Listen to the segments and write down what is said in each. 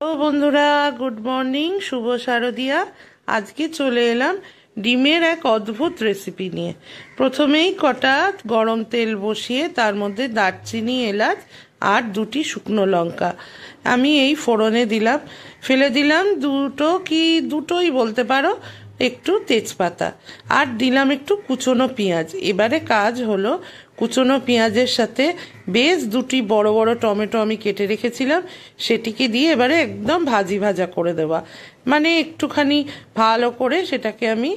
তো বন্ধুরা, good morning, শুভ শারদিয়া। আজকে চলে এলাম ডিমের এক অদ্ভুত রেসিপি নিয়ে। প্রথমেই কটা গরম তেল বসিয়ে তার মধ্যে দারচিনি, এলাচ আর দুটি শুকনো লঙ্কা আমি এই ফোড়নে দিলাম। ফেলে দিলাম দুটোই বলতে পারো, একটু তেজপাতা, আর দিলাম একটু কুচনো পেঁয়াজ। এবারে কাজ হলো কুচনো পেঁয়াজের সাথে বেশ দুটি বড় বড় টমেটো আমি কেটে রেখেছিলাম, সেটিকে দিয়ে এবারে একদম ভাজা করে দেওয়া। মানে একটুখানি ভালো করে সেটাকে আমি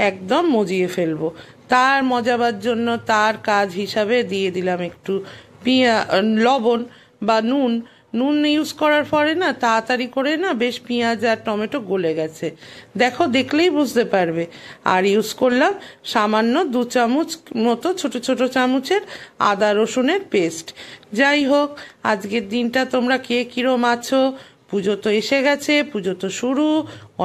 একদম মজিয়ে ফেলবো। তার মজাবার জন্য তার কাজ হিসাবে দিয়ে দিলাম একটু লবণ বা নুন। নুন ইউজ করার পরে না তাড়াতাড়ি করে না বেশ পেঁয়াজ আর টমেটো গলে গেছে, দেখলেই বুঝতে পারবে। আর ইউজ করলাম সামান্য 2 চামচ মতো ছোট ছোট চামচের আদা রসুনের পেস্ট। যাই হোক, আজকের দিনটা তোমরা কে কিরম আছো? পুজো তো এসে গেছে, পুজো তো শুরু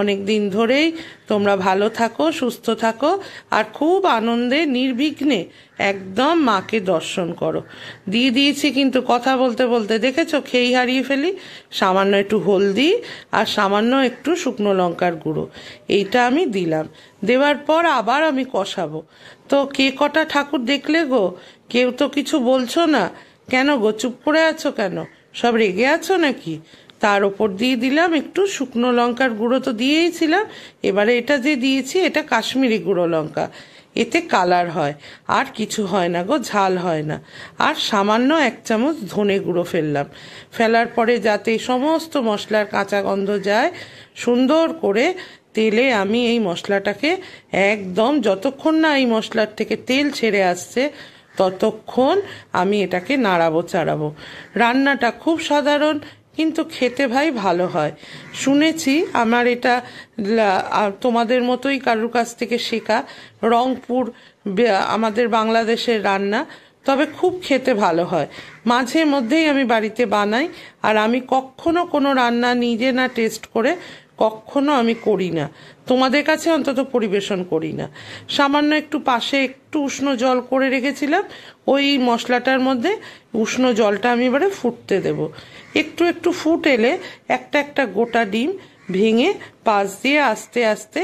অনেক দিন ধরেই। তোমরা ভালো থাকো, সুস্থ থাকো, আর খুব আনন্দে নির্বিঘ্নে একদম মাকে দর্শন করো। দিয়ে দিয়েছি কিন্তু কথা বলতে বলতে দেখেছো খেই হারিয়ে ফেলি। সামান্য একটু হলদি আর সামান্য একটু শুকনো লঙ্কার গুঁড়ো এইটা আমি দিলাম। দেওয়ার পর আবার আমি কষাবো। তো কে কটা ঠাকুর দেখলে গো? কেউ তো কিছু বলছো না কেন গো? চুপ করে আছো কেন? সব রেগে আছো নাকি? তার ওপর দিয়ে দিলাম একটু শুকনো লঙ্কার গুঁড়ো, তো দিয়েইছিলাম। এবারে এটা যে দিয়েছি এটা কাশ্মীরি গুঁড়ো লঙ্কা, এতে কালার হয়, আর কিছু হয় না গো, ঝাল হয় না। আর সামান্য 1 চামচ ধনে গুঁড়ো ফেলার পরে যাতে সমস্ত মশলার কাঁচা গন্ধ যায়, সুন্দর করে তেলে আমি এই মশলাটাকে একদম, যতক্ষণ না এই মশলার থেকে তেল ছেড়ে আসছে ততক্ষণ আমি এটাকে নাড়াবো চাড়াবো। রান্নাটা খুব সাধারণ, কিন্তু খেতে ভাই ভালো হয়। শুনেছি আমার এটা তোমাদের মতোই কারুর কাছ থেকে শেখা, রংপুর আমাদের বাংলাদেশের রান্না, তবে খুব খেতে ভালো হয়। মাঝে মধ্যেই আমি বাড়িতে বানাই, আর আমি কখনো কোনো রান্না নিজে না টেস্ট করে কখনো আমি করি না, তোমাদের কাছে অন্তত পরিবেশন করি না। সামান্য একটু পাশে একটু উষ্ণ জল করে রেখেছিলাম, ওই মশলাটার মধ্যে উষ্ণ জলটা আমি এবারে ফুটতে দেব। একটু একটু ফুট এলে একটা একটা গোটা ডিম ভেঙে পাশ দিয়ে আস্তে আস্তে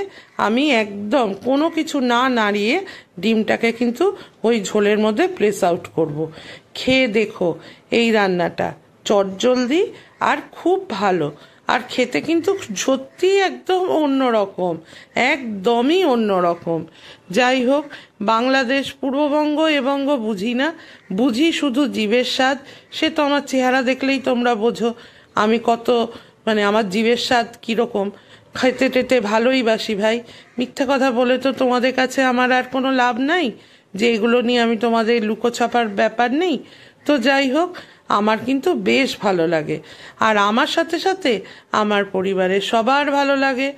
আমি একদম কোনো কিছু না নাড়িয়ে ডিমটাকে কিন্তু ওই ঝোলের মধ্যে প্লেস আউট করব। খেয়ে দেখো এই রান্নাটা চটজলদি আর খুব ভালো, আর খেতে কিন্তু সত্যি একদম অন্যরকম, একদমই অন্যরকম। যাই হোক, বাংলাদেশ, পূর্ববঙ্গ এবঙ্গ বুঝি না, বুঝি শুধু জিভের স্বাদ। সে তো আমার চেহারা দেখলেই তোমরা বোঝো আমি কত, মানে আমার জিভের স্বাদ কীরকম। খেতে টেতে ভালোই বাসি ভাই, মিথ্যা কথা বলে তো তোমাদের কাছে আমার আর কোনো লাভ নাই যে এগুলো নিয়ে আমি তোমাদের লুকোছাপার ব্যাপার নেই। তো যাই হোক, আমার কিন্তু বেশ ভালো লাগে, আর আমার সাথে সাথে আমার পরিবারের সবার ভালো লাগে।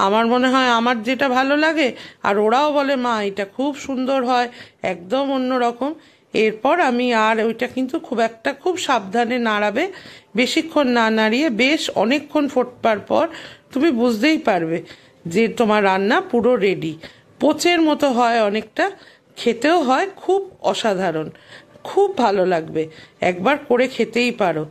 আমার মনে হয় আমার যেটা ভালো লাগে, আর ওরাও বলে মা এটা খুব সুন্দর হয়, একদম অন্যরকম। এরপর আমি আর ওইটা কিন্তু খুব সাবধানে নাড়াবে, বেশিক্ষণ না নাড়িয়ে বেশ অনেকক্ষণ ফোটবার পর তুমি বুঝতেই পারবে যে তোমার রান্না পুরো রেডি। পোচের মতো হয় অনেকটা, খেতেও হয় খুব অসাধারণ, খুব ভালো লাগবে, একবার করে খেতেই পারো।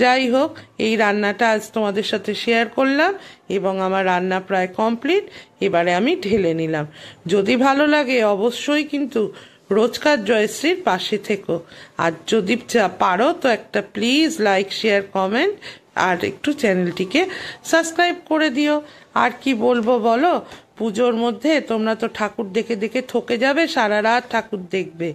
যাই হোক, এই রান্নাটা আজ তোমাদের সাথে শেয়ার করলাম, এবং আমার রান্না প্রায় কমপ্লিট। এবারে আমি ঢেলে নিলাম। যদি ভালো লাগে অবশ্যই কিন্তু রোজকার জয়শ্রীর পাশে থেকো, আর যদি পারো তো একটা প্লিজ লাইক, শেয়ার, কমেন্ট, আর একটু চ্যানেলটিকে সাবস্ক্রাইব করে দিও। আর কি বলবো বলো, পুজোর মধ্যে তোমরা তো ঠাকুর দেখে দেখে থকে যাবে, সারা রাত ঠাকুর দেখবে।